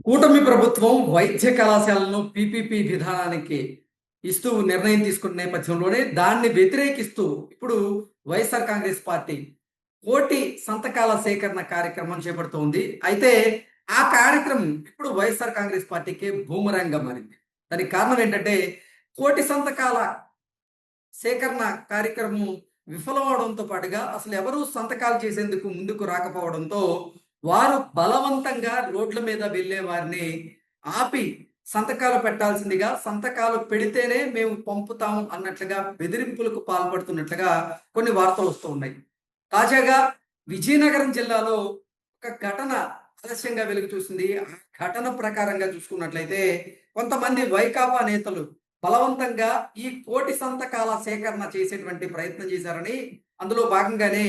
కూటమి ప్రభుత్వం వైద్య కళాశాలను పీపీపీ విధానానికి ఇస్తూ నిర్ణయం తీసుకున్న నేపథ్యంలోనే దాన్ని వ్యతిరేకిస్తూ ఇప్పుడు వైఎస్ఆర్ కాంగ్రెస్ పార్టీ కోటి సంతకాల సేకరణ కార్యక్రమం చేపడుతోంది. అయితే ఆ కార్యక్రమం ఇప్పుడు వైఎస్ఆర్ కాంగ్రెస్ పార్టీకి బూమరాంగ్‌గా మారింది. దానికి కారణం ఏంటంటే కోటి సంతకాల సేకరణ కార్యక్రమం విఫలమవడంతో పాటుగా అసలు ఎవరు సంతకాలు చేసేందుకు ముందుకు రాకపోవడంతో వారు బలవంతంగా రోడ్ల మీద వెళ్ళే వారిని ఆపి సంతకాలు పెట్టాల్సిందిగా, సంతకాలు పెడితేనే మేము పంపుతాము అన్నట్లుగా బెదిరింపులకు పాల్పడుతున్నట్లుగా కొన్ని వార్తలు వస్తూ ఉన్నాయి. తాజాగా విజయనగరం జిల్లాలో ఒక ఘటన ఆలస్యంగా వెలుగు చూసింది. ఆ ఘటన ప్రకారంగా చూసుకున్నట్లయితే కొంతమంది వైకాపా నేతలు బలవంతంగా ఈ కోటి సంతకాల సేకరణ చేసేటువంటి ప్రయత్నం చేశారని, అందులో భాగంగానే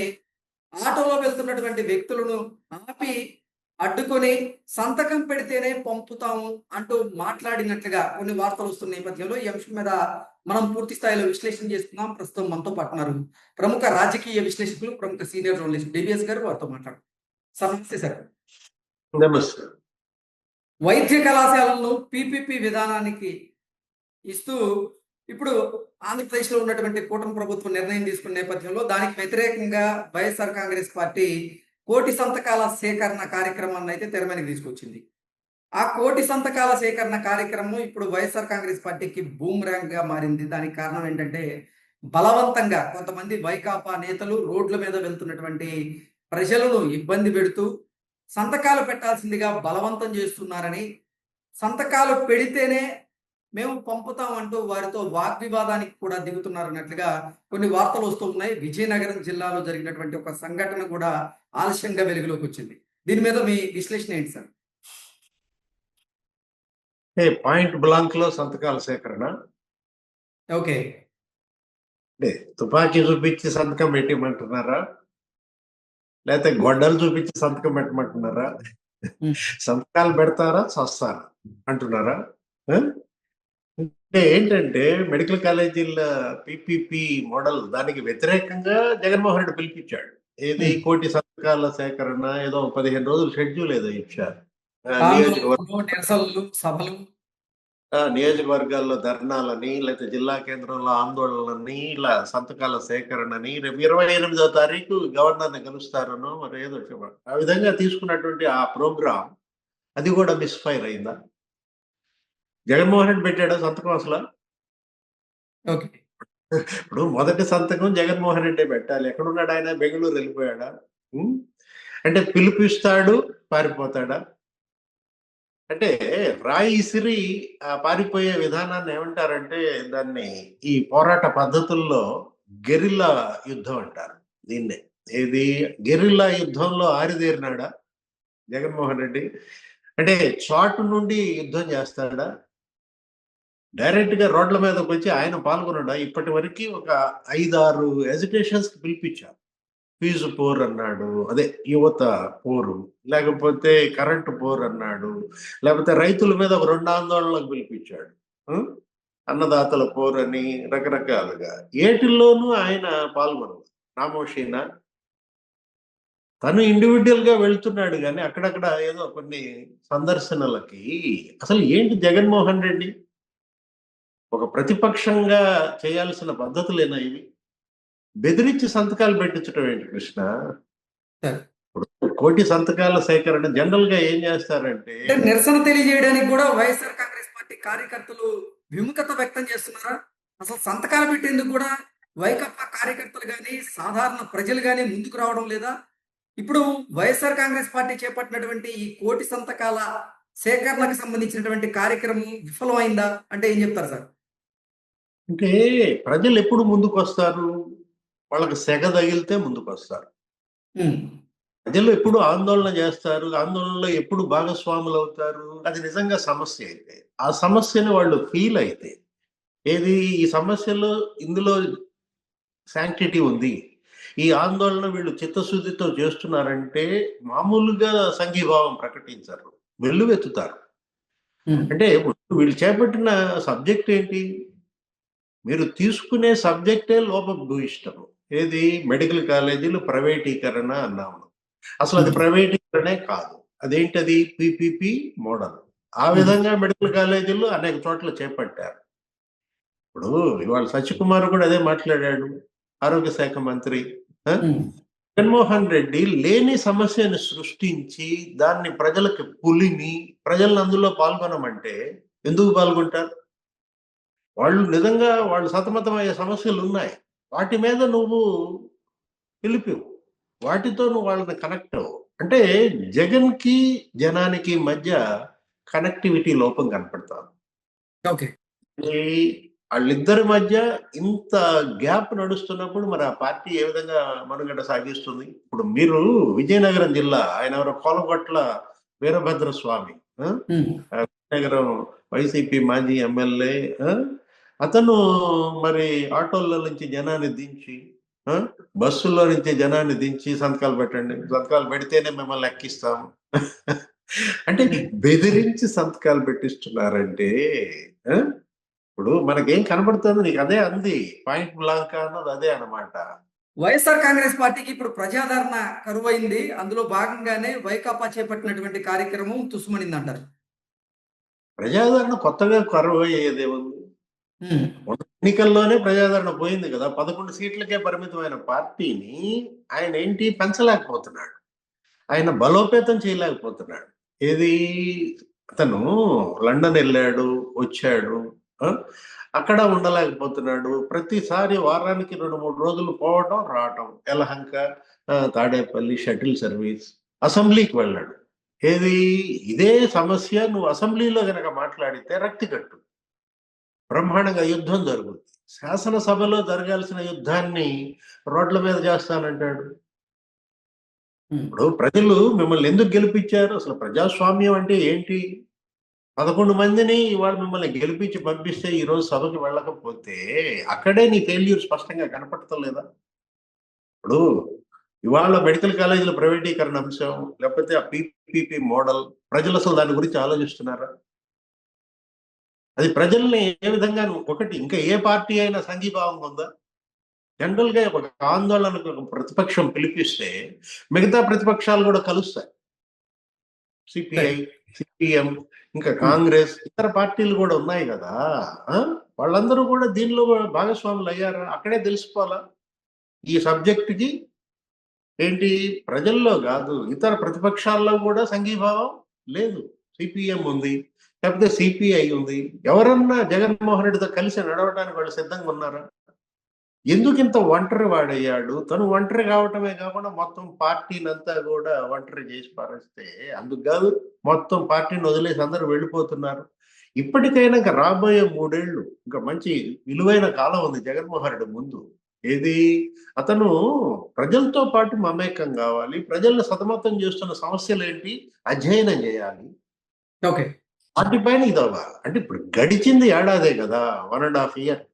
ఆటోలో వెళ్తున్నటువంటి వ్యక్తులను ఆపి అడ్డుకొని సంతకం పెడితేనే పంపుతాము అంటూ మాట్లాడినట్లుగా కొన్ని వార్తలు వస్తున్న నేపథ్యంలో ఈ అంశం మీద మనం పూర్తి స్థాయిలో విశ్లేషణ చేసుకుందాం. ప్రస్తుతం మనతో పాటున్నారు ప్రముఖ రాజకీయ విశ్లేషకులు, ప్రముఖ సీనియర్ జర్నలిస్ట్ డిబిఎస్ గారు. వారితో మాట్లాడు సార్. నమస్తే సార్. నమస్తే. వైద్య కళాశాలను పీపీపీ విధానానికి ఇస్తూ ఇప్పుడు ఆంధ్రప్రదేశ్లో ఉన్నటువంటి కూటమి ప్రభుత్వం నిర్ణయం తీసుకున్న నేపథ్యంలో దానికి వ్యతిరేకంగా వైఎస్ఆర్ కాంగ్రెస్ పార్టీ కోటి సంతకాల సేకరణ కార్యక్రమాన్ని అయితే తెర మీదకి తీసుకొచ్చింది. ఆ కోటి సంతకాల సేకరణ కార్యక్రమం ఇప్పుడు వైఎస్ఆర్ కాంగ్రెస్ పార్టీకి బూమరాంగ్ గా మారింది. దానికి కారణం ఏంటంటే బలవంతంగా కొంతమంది వైకాపా నేతలు రోడ్ల మీద వెళ్తున్నటువంటి ప్రజలను ఇబ్బంది పెడుతూ సంతకాలు పెట్టాల్సిందిగా బలవంతం చేస్తున్నారని, సంతకాలు పెడితేనే మేము పంపుతాం అంటూ వారితో వాగ్వివాదానికి కూడా దిగుతున్నారన్నట్లుగా కొన్ని వార్తలు వస్తూ ఉన్నాయి. విజయనగరం జిల్లాలో జరిగినటువంటి ఒక సంఘటన కూడా ఆలస్యంగా వెలుగులోకి వచ్చింది. దీని మీద మీ విశ్లేషణ ఏంటి సార్? పాయింట్ బ్లాంక్ లో సంతకాల సేకరణ. ఓకే. అంటే తుపాకీ చూపించి సంతకం పెట్టమంటున్నారా, లేకపోతే గొడ్డలు చూపించి సంతకం పెట్టమంటున్నారా? సంతకాలు పెడతారా చస్తారా అంటున్నారా? అంటే ఏంటంటే మెడికల్ కాలేజీల పిపిపి మోడల్ దానికి వ్యతిరేకంగా జగన్మోహన్ రెడ్డి పిలిపించాడు. ఏది కోటి సంతకాల సేకరణ ఏదో 15 రోజులు షెడ్యూల్ ఏదో ఇచ్చారు. నియోజకవర్గాల్లో ధర్నాలని, లేకపోతే జిల్లా కేంద్రంలో ఆందోళనని, ఇలా సంతకాల సేకరణని, రేపు 28వ తారీఖు గవర్నర్ని కలుస్తారనో మరి ఏదో చెప్పారు. ఆ విధంగా తీసుకున్నటువంటి ఆ ప్రోగ్రామ్ అది కూడా మిస్ఫైర్ అయిందా? జగన్మోహన్ రెడ్డి పెట్టాడా సంతకం అసలు? ఇప్పుడు మొదటి సంతకం జగన్మోహన్ రెడ్డి పెట్టాలి. ఎక్కడున్నాడు ఆయన? బెంగళూరు వెళ్ళిపోయాడా? అంటే పిలిపిస్తాడు, పారిపోతాడా? అంటే రాయి ఇసిరి పారిపోయే విధానాన్ని ఏమంటారంటే దాన్ని ఈ పోరాట పద్ధతుల్లో గెరిల్లా యుద్ధం అంటారు దీన్నే. ఏది గెరిల్లా యుద్ధంలో ఆరిదేరినాడా జగన్మోహన్ రెడ్డి? అంటే చాటు నుండి యుద్ధం చేస్తాడా? డైరెక్ట్ గా రోడ్ల మీదకి వచ్చి ఆయన పాల్గొనడా? ఇప్పటి వరకు ఒక 5-6 ఎడ్యుకేషన్స్ కి పిలిపించారు. ఫీజు పోర్ అన్నాడు, అదే యువత పోరు, లేకపోతే కరెంటు పోర్ అన్నాడు, లేకపోతే రైతుల మీద ఒక 2 ఆందోళనలకు పిలిపించాడు, అన్నదాతల పోర్ అని రకరకాలుగా. ఏటిల్లోనూ ఆయన పాల్గొనడు. నామోషీనా? తను ఇండివిజువల్ గా వెళ్తున్నాడు కానీ అక్కడక్కడ ఏదో కొన్ని సందర్శనలకి. అసలు ఏంటి జగన్మోహన్ రెడ్డి? ఒక ప్రతిపక్షంగా చేయాల్సిన పద్ధతులేనా ఇవి? బెదిరించి సంతకాలు పెట్టించడం ఏంటి కృష్ణ? కోటి సంతకాల సేకరణ జనరల్ గా ఏం చేస్తారంటే నిరసన తెలియజేయడానికి కూడా వైఎస్ఆర్ కాంగ్రెస్ పార్టీ కార్యకర్తలు విముఖత వ్యక్తం చేస్తున్నారా? అసలు సంతకాలు పెట్టేందుకు కూడా వైకాపా కార్యకర్తలు కానీ సాధారణ ప్రజలు కానీ ముందుకు రావడం లేదా? ఇప్పుడు వైఎస్ఆర్ కాంగ్రెస్ పార్టీ చేపట్టినటువంటి ఈ కోటి సంతకాల సేకరణకు సంబంధించినటువంటి కార్యక్రమం విఫలమైందా అంటే ఏం చెప్తారు సార్? అంటే ప్రజలు ఎప్పుడు ముందుకు వస్తారు? వాళ్ళకి సెగ తగిలితే ముందుకు వస్తారు. ప్రజలు ఎప్పుడు ఆందోళన చేస్తారు, ఆందోళనలో ఎప్పుడు భాగస్వాములు అవుతారు. అది నిజంగా సమస్య అయితే, ఆ సమస్యను వాళ్ళు ఫీల్ అయితే, ఏది ఈ సమస్యలో ఇందులో శాంక్టిటీ ఉంది, ఈ ఆందోళన వీళ్ళు చిత్తశుద్ధితో చేస్తున్నారంటే మామూలుగా సంఘీభావం ప్రకటించారు, వెల్లువెత్తుతారు. అంటే వీళ్ళు చేపట్టిన సబ్జెక్ట్ ఏంటి? మీరు తీసుకునే సబ్జెక్టే లోపభూయిష్టము. ఏది? మెడికల్ కాలేజీలు ప్రైవేటీకరణ అన్నాము. అసలు అది ప్రైవేటీకరణే కాదు. అదేంటది? PPP model. ఆ విధంగా మెడికల్ కాలేజీలు అనేక చోట్ల చేపట్టారు. ఇప్పుడు ఇవాళ శశికుమార్ కూడా అదే మాట్లాడాడు, ఆరోగ్య శాఖ మంత్రి. జగన్మోహన్ రెడ్డి లేని సమస్యను సృష్టించి దాన్ని ప్రజలకు పులిమి ప్రజలను అందులో పాల్గొనమంటే ఎందుకు పాల్గొంటారు? వాళ్ళు నిజంగా వాళ్ళు సతమతమయ్యే సమస్యలు ఉన్నాయి, వాటి మీద నువ్వు పిలిపివు, వాటితో నువ్వు వాళ్ళని కనెక్ట్ అవ్వు. అంటే జగన్ కి జనానికి మధ్య కనెక్టివిటీ లోపం కనపడతాను. ఓకే. వాళ్ళిద్దరి మధ్య ఇంత గ్యాప్ నడుస్తున్నప్పుడు మరి ఆ పార్టీ ఏ విధంగా మనుగడ సాగిస్తుంది? ఇప్పుడు మీరు విజయనగరం జిల్లా ఆయన ఎవరో కోలగొట్ల వీరభద్ర స్వామి, విజయనగరం వైసీపీ మాజీ ఎమ్మెల్యే, అతను మరి ఆటోల్లో నుంచి జనాన్ని దించి, బస్సుల్లో నుంచి జనాన్ని దించి సంతకాలు పెట్టండి, సంతకాలు పెడితేనే మిమ్మల్ని ఎక్కిస్తాం అంటే బెదిరించి సంతకాలు పెట్టిస్తున్నారంటే ఇప్పుడు మనకేం కనబడుతుంది? నీకు అదే అంది, పాయింట్ బ్లాంక్ అన్నది అదే అన్నమాట. వైఎస్ఆర్ కాంగ్రెస్ పార్టీకి ఇప్పుడు ప్రజాదరణ కరువైంది, అందులో భాగంగానే వైకాపా చేపట్టినటువంటి కార్యక్రమం తుస్సుమనింది అంటారు. ప్రజాదరణ కొత్తగా కరువు అయ్యేదేముంది? ఎన్నికల్లోనే ప్రజాదరణ పోయింది కదా. 11 సీట్లకే పరిమితమైన పార్టీని ఆయన ఏంటి పెంచలేకపోతున్నాడు, ఆయన బలోపేతం చేయలేకపోతున్నాడు. ఏది, అతను లండన్ వెళ్ళాడు, వచ్చాడు, అక్కడ ఉండలేకపోతున్నాడు. ప్రతిసారి వారానికి 2-3 రోజులు పోవటం రావటం, యలహంక, తాడేపల్లి, షటిల్ సర్వీస్, అసెంబ్లీకి వెళ్ళాడు. ఏది, ఇదే సమస్య నువ్వు అసెంబ్లీలో గనక మాట్లాడితే రక్తి కట్టు, బ్రహ్మాండంగా యుద్ధం జరుగుతుంది. శాసనసభలో జరగాల్సిన యుద్ధాన్ని రోడ్ల మీద చేస్తానంటాడు. ఇప్పుడు ప్రజలు మిమ్మల్ని ఎందుకు గెలిపించారు? అసలు ప్రజాస్వామ్యం అంటే ఏంటి? 11 మందిని ఇవాళ మిమ్మల్ని గెలిపించి పంపిస్తే ఈ రోజు సభకి వెళ్ళకపోతే అక్కడే నీ ఫెయిల్యూర్ స్పష్టంగా కనపడటం లేదా? ఇప్పుడు ఇవాళ మెడికల్ కాలేజీల ప్రైవేటీకరణ అంశం, లేకపోతే ఆ పీపీపీ మోడల్, ప్రజలు అసలు దాని గురించి ఆలోచిస్తున్నారా? అది ప్రజల్ని ఏ విధంగా, ఒకటి ఇంకా ఏ పార్టీ అయినా సంఘీభావం ఉందా? జనరల్ గా ఒక ఆందోళనకు ఒక ప్రతిపక్షం పిలిపిస్తే మిగతా ప్రతిపక్షాలు కూడా కలుస్తాయి. సిపిఐ, సిపిఎం, ఇంకా కాంగ్రెస్, ఇతర పార్టీలు కూడా ఉన్నాయి కదా. వాళ్ళందరూ కూడా దీనిలో భాగస్వాములు అయ్యారా? అక్కడే తెలిసిపోవాలా ఈ సబ్జెక్ట్ కి ఏంటి. ప్రజల్లో కాదు, ఇతర ప్రతిపక్షాల్లో కూడా సంఘీభావం లేదు. సిపిఎం ఉంది, లేకపోతే సిపిఐ ఉంది. ఎవరన్నా జగన్మోహన్ రెడ్డితో కలిసి నడవడానికి వాళ్ళు సిద్ధంగా ఉన్నారా? ఎందుకు ఇంత ఒంటరి వాడయ్యాడు? తను ఒంటరి కావటమే కాకుండా మొత్తం పార్టీని అంతా కూడా ఒంటరి చేసి పారేస్తే, అందుకు కాదు మొత్తం పార్టీని వదిలేసి అందరూ వెళ్ళిపోతున్నారు. ఇప్పటికైనా ఇంకా రాబోయే 3 ఏళ్ళు ఇంకా మంచి విలువైన కాలం ఉంది జగన్మోహన్ రెడ్డి ముందు. ఏది, అతను ప్రజలతో పాటు మమేకం కావాలి, ప్రజలను సతమతం చేస్తున్న సమస్యలు ఏంటి అధ్యయనం చేయాలి, ఓకే, వాటిపైన ఇది అవ్వాలి. అంటే ఇప్పుడు గడిచింది ఏడాదే కదా, 1.5 ఇయర్.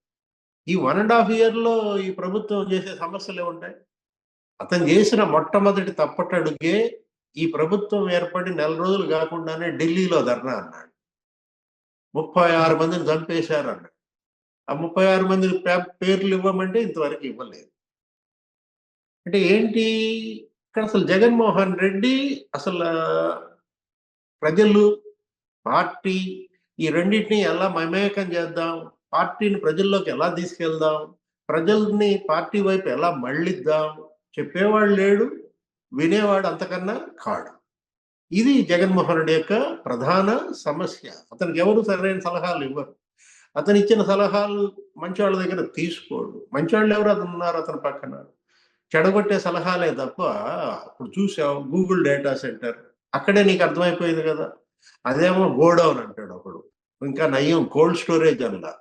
ఈ 1.5 ఇయర్ లో ఈ ప్రభుత్వం చేసే సమస్యలు ఏముంటాయి? అతను చేసిన మొట్టమొదటి తప్పటడుగే ఈ ప్రభుత్వం ఏర్పడి 1 రోజులు కాకుండానే ఢిల్లీలో ధర్నా అన్నాడు. 36 మందిని చంపేశారు అన్నాడు. ఆ 36 మంది పేర్లు ఇవ్వమంటే ఇంతవరకు ఇవ్వలేదు. అంటే ఏంటి ఇక్కడ అసలు జగన్మోహన్ రెడ్డి అసలు ప్రజలు, పార్టీ, ఈ రెండింటిని ఎలా మమేకం చేద్దాం, పార్టీని ప్రజల్లోకి ఎలా తీసుకెళ్దాం, ప్రజల్ని పార్టీ వైపు ఎలా మళ్ళిద్దాం చెప్పేవాడు లేడు, వినేవాడు అంతకన్నా కాడు. ఇది జగన్మోహన్ రెడ్డి యొక్క ప్రధాన సమస్య. అతనికి ఎవరు సరైన సలహాలు ఇవ్వరు. అతను ఇచ్చిన సలహాలు మంచి వాళ్ళ దగ్గర తీసుకోడు. మంచి వాళ్ళు ఎవరు అతను ఉన్నారు అతని పక్కన? చెడగొట్టే సలహాలే తప్ప. ఇప్పుడు చూసావు గూగుల్ డేటా సెంటర్, అక్కడే నీకు అర్థమైపోయింది కదా. అదేమో గోడౌన్ అంటాడు ఒకడు, ఇంకా నయ్యం కోల్డ్ స్టోరేజ్ అలా.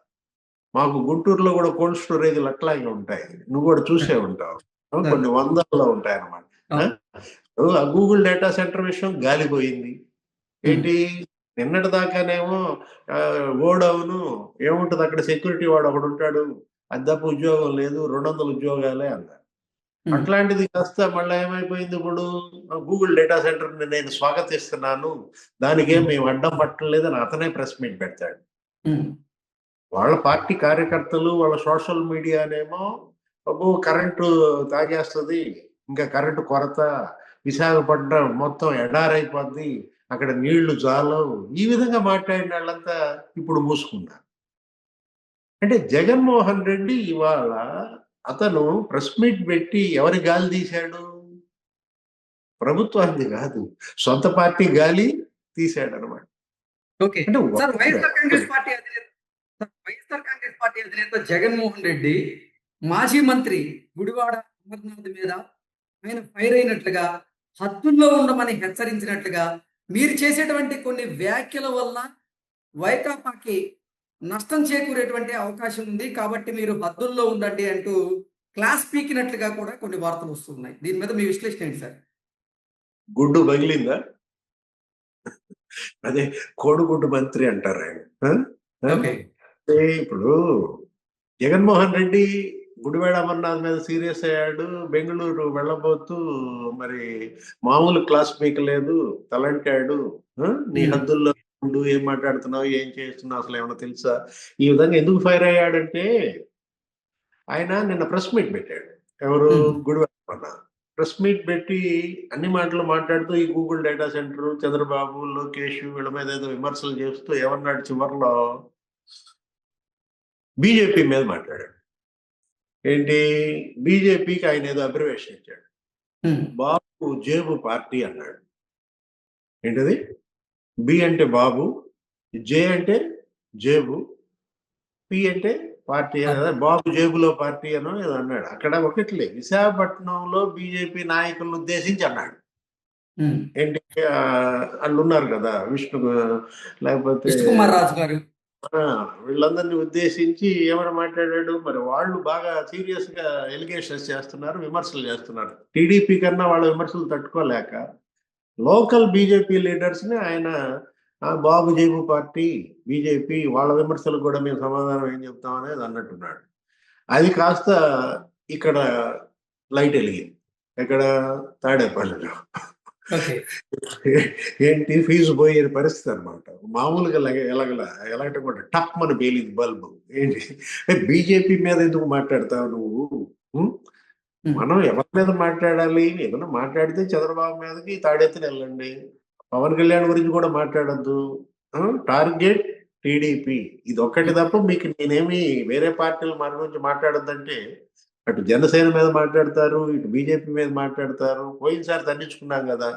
మాకు గుంటూరులో కూడా కోల్డ్ స్టోరేజ్లు అట్లాగే ఉంటాయి, నువ్వు కూడా చూసే ఉంటావు, కొన్ని వందల్లో ఉంటాయి అన్నమాట. ఆ గూగుల్ డేటా సెంటర్ విషయం గాలిపోయింది. ఏంటి, నిన్నటి దాకానేమో గోడౌను ఏముంటది అక్కడ, సెక్యూరిటీ వాడు ఒకడు ఉంటాడు, అద్దపు ఉద్యోగం లేదు, 200 ఉద్యోగాలే అన్నారు. అట్లాంటిది కాస్త మళ్ళీ ఏమైపోయింది, ఇప్పుడు గూగుల్ డేటా సెంటర్ ని నేను స్వాగతిస్తున్నాను, దానికేం మేము అడ్డం పట్టలేదని అతనే ప్రెస్ మీట్ పెడతాడు. వాళ్ళ పార్టీ కార్యకర్తలు వాళ్ళ సోషల్ మీడియానేమో కరెంటు తాగేస్తుంది, ఇంకా కరెంటు కొరత, విశాఖపట్నం మొత్తం ఎడారైపోద్ది, అక్కడ నీళ్లు జాలవు, ఈ విధంగా మాట్లాడిన వాళ్ళంతా ఇప్పుడు మూసుకున్నారు. అంటే జగన్మోహన్ రెడ్డి ఇవాళ అతను ప్రెస్ మీట్ పెట్టి ఎవరి గాలి తీశాడు? ప్రభుత్వాన్ని కాదు, సొంత పార్టీ గాలి తీశాడు అనమాట. ఓకే. అంటే సార్ ఒక్కడే. వైఎస్ఆర్ కాంగ్రెస్ పార్టీ అధినేత జగన్మోహన్ రెడ్డి మాజీ మంత్రి గుడివాడ అమర్నాథ్ మీద ఆయన ఫైర్ అయినట్లుగా, హద్దుల్లో ఉండమని హెచ్చరించినట్లుగా, మీరు చేసేటువంటి కొన్ని వ్యాఖ్యల వల్ల వైకాపాకి నష్టం చేకూరేటువంటి అవకాశం ఉంది. కాబట్టి మీరు హద్దుల్లో ఉండండి అంటూ క్లాస్ పీకినట్లుగా కూడా కొన్ని వార్తలు వస్తున్నాయి. దీని మీద మీ విశ్లేషణ ఏంటి సార్? గుడ్డు పగిలిందా? అదే కోడిగుడ్డు మంత్రి అంటారు ఆయన. ఆ? ఆ? ఓకే. అంటే ఇప్పుడు జగన్మోహన్ రెడ్డి గుడివాడ అమర్నాథ్ మీద సీరియస్ అయ్యాడు. బెంగళూరు వెళ్ళబోతూ మరి మామూలు క్లాస్ పీకలేదు, తలంటాడు. నీ హద్దుల్లో ఉండు, ఏం మాట్లాడుతున్నావు, ఏం చేస్తున్నావు, అసలు ఏమైనా తెలుసా? ఈ విధంగా ఎందుకు ఫైర్ అయ్యాడంటే, ఆయన నిన్న ప్రెస్ మీట్ పెట్టాడు. ఎవరు? గుడివాడ అమర్నాథ్ ప్రెస్ మీట్ పెట్టి అన్ని మాటలు మాట్లాడుతూ ఈ Google data centre, Chandrababu, Lokesh వీళ్ళ మీద ఏదో విమర్శలు చేస్తూ ఏమన్నాడు చివరిలో? బీజేపీ మీద మాట్లాడాడు. ఏంటి? బీజేపీకి ఆయన ఏదో అబ్రివేషన్ ఇచ్చాడు. బాబు జేబు పార్టీ అన్నాడు. ఏంటది? బి అంటే బాబు, జే అంటే జేబు, పి అంటే పార్టీ. బాబు జేబులో పార్టీ అనో ఏదో అన్నాడు. అక్కడ ఒకట్లే, విశాఖపట్నంలో బీజేపీ నాయకులను ఉద్దేశించి అన్నాడు. ఏంటి? వాళ్ళు ఉన్నారు కదా, విష్ణు, లేకపోతే విష్ణుకుమార్ రాజు గారు, వీళ్ళందరినీ ఉద్దేశించి ఏమైనా మాట్లాడాడు? మరి వాళ్ళు బాగా సీరియస్ గా ఎలిగేషన్స్ చేస్తున్నారు, విమర్శలు చేస్తున్నారు. టీడీపీ కన్నా వాళ్ళ విమర్శలు తట్టుకోలేక లోకల్ బీజేపీ లీడర్స్ ని ఆయన బాబు జేబు పార్టీ, బీజేపీ, వాళ్ళ విమర్శలకు కూడా మేము సమాధానం ఏం చెప్తాం అనేది అన్నట్టున్నాడు. అది కాస్త ఇక్కడ లైట్ వెలిగింది. ఎక్కడ? తాడేపల్లిలో. ఏంటి? ఫీజు పోయే పరిస్థితి అనమాట. మామూలుగా ఎలాగటం కూడా టప్ మన పేలింది బల్బు. ఏంటి? బీజేపీ మీద ఎందుకు మాట్లాడతావు నువ్వు? మనం ఎవరి మీద మాట్లాడాలి? ఏదైనా మాట్లాడితే చంద్రబాబు మీదకి తాడెత్తుని వెళ్ళండి. పవన్ కళ్యాణ్ గురించి కూడా మాట్లాడద్దు. టార్గెట్ టీడీపీ, ఇది ఒక్కటి తప్ప మీకు నేనేమి వేరే పార్టీల మన గురించి మాట్లాడద్దంటే, అటు జనసేన మీద మాట్లాడతారు, ఇటు బీజేపీ మీద మాట్లాడతారు. పోయినసారి తగ్గించుకున్నాం కదా.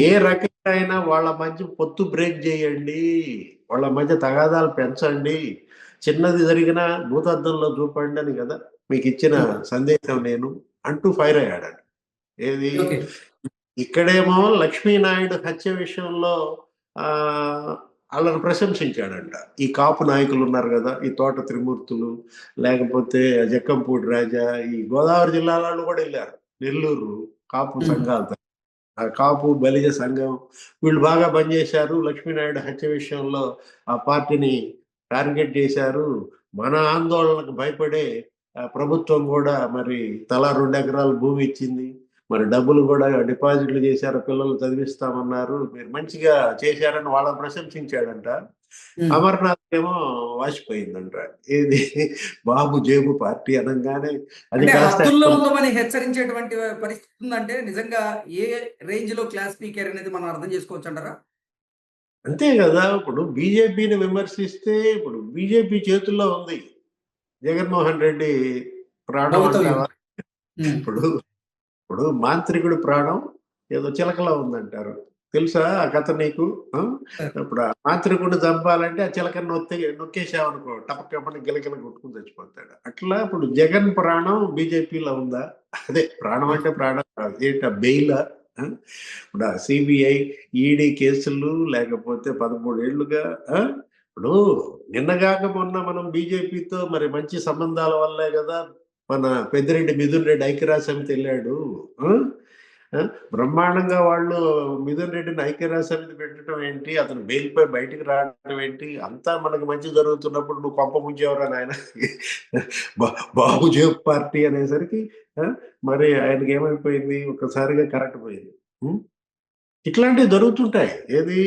ఏ రకంగా అయినా వాళ్ళ మధ్య పొత్తు బ్రేక్ చేయండి, వాళ్ళ మధ్య తగాదాలు పెంచండి, చిన్నది జరిగినా భూతద్దంలో చూపండి అని కదా మీకు ఇచ్చిన సందేశం నేను అంటూ ఫైర్ అయ్యాడు. ఏది? ఇక్కడేమో లక్ష్మీనాయుడు హత్య విషయంలో వాళ్ళని ప్రశంసించాడంట. ఈ కాపు నాయకులు ఉన్నారు కదా, ఈ తోట త్రిమూర్తులు, లేకపోతే జక్కంపూడి రాజా, ఈ గోదావరి జిల్లాలో కూడా వెళ్ళారు. నెల్లూరు కాపు సంఘాలతో, కాపు బలిజ సంఘం, వీళ్ళు బాగా పనిచేశారు. లక్ష్మీనాయుడు హత్య విషయంలో ఆ పార్టీని టార్గెట్ చేశారు. మన ఆందోళనకు భయపడే ప్రభుత్వం కూడా మరి తలా 2 ఎకరాలు భూమి ఇచ్చింది, మరి డబ్బులు కూడా డిపాజిట్లు చేశారు, పిల్లలు చదివిస్తామన్నారు, మీరు మంచిగా చేశారని వాళ్ళని ప్రశంసించాడంట. అమర్నాథ్ ఏమో వాసిపోయిందంట. ఏది? బాబు జేబు పార్టీ అనగానే అది హద్దుల్లో ఉండమని హెచ్చరించేటువంటి పరిస్థితి ఉందంటే నిజంగా ఏ రేంజ్ లో క్లాస్ స్పీకర్ అనేది మనం అర్థం చేసుకోవచ్చు అంటారా? అంతే కదా. ఇప్పుడు బీజేపీని విమర్శిస్తే ఇప్పుడు బీజేపీ చేతుల్లో ఉంది. జగన్మోహన్ రెడ్డి ప్రాణం అంటావా? ఇప్పుడు ఇప్పుడు మాంత్రికుడి ప్రాణం ఏదో చిలకలో ఉందంటారు, తెలుసా ఆ కథ నీకు? ఇప్పుడు ఆ మాంత్రికుడిని చంపాలంటే ఆ చిలకని నొక్కేసావనుకో, టపక్కపని గిలగిల కొట్టుకుని చచ్చిపోతాడు. అట్లా ఇప్పుడు జగన్ ప్రాణం బీజేపీలో ఉందా? అదే ప్రాణం అంటే ప్రాణం కాదు, ఏంట బెయిలా? ఇప్పుడు సిబిఐ ఈడీ కేసులు లేకపోతే 13 ఏళ్లుగా. ఇప్పుడు నిన్నగాక మొన్న మనం బీజేపీతో మరి మంచి సంబంధాల వల్లే కదా మన పెద్దిరెడ్డి మిథున్ రెడ్డి ఐక్యరాజ్య సమితి వెళ్ళాడు. బ్రహ్మాండంగా వాళ్ళు మిథున్ రెడ్డిని ఐక్యరాజ్య సమితి పెట్టడం ఏంటి, అతను బెయిల్పై బయటికి రావడం ఏంటి, అంతా మనకు మంచి జరుగుతున్నప్పుడు నువ్వు కొంప ముంచేవరా నాయన? బాబు జేబు పార్టీ అనేసరికి మరి ఆయనకి ఏమైపోయింది? ఒక్కసారిగా కరెక్ట్ పోయింది. ఇట్లాంటివి జరుగుతుంటాయి. ఏది?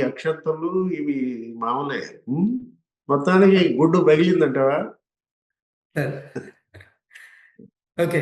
అక్షంతలు ఇవి మామూలే. మొత్తానికి గుడ్డు పగిలిందంటావా? ఓకే.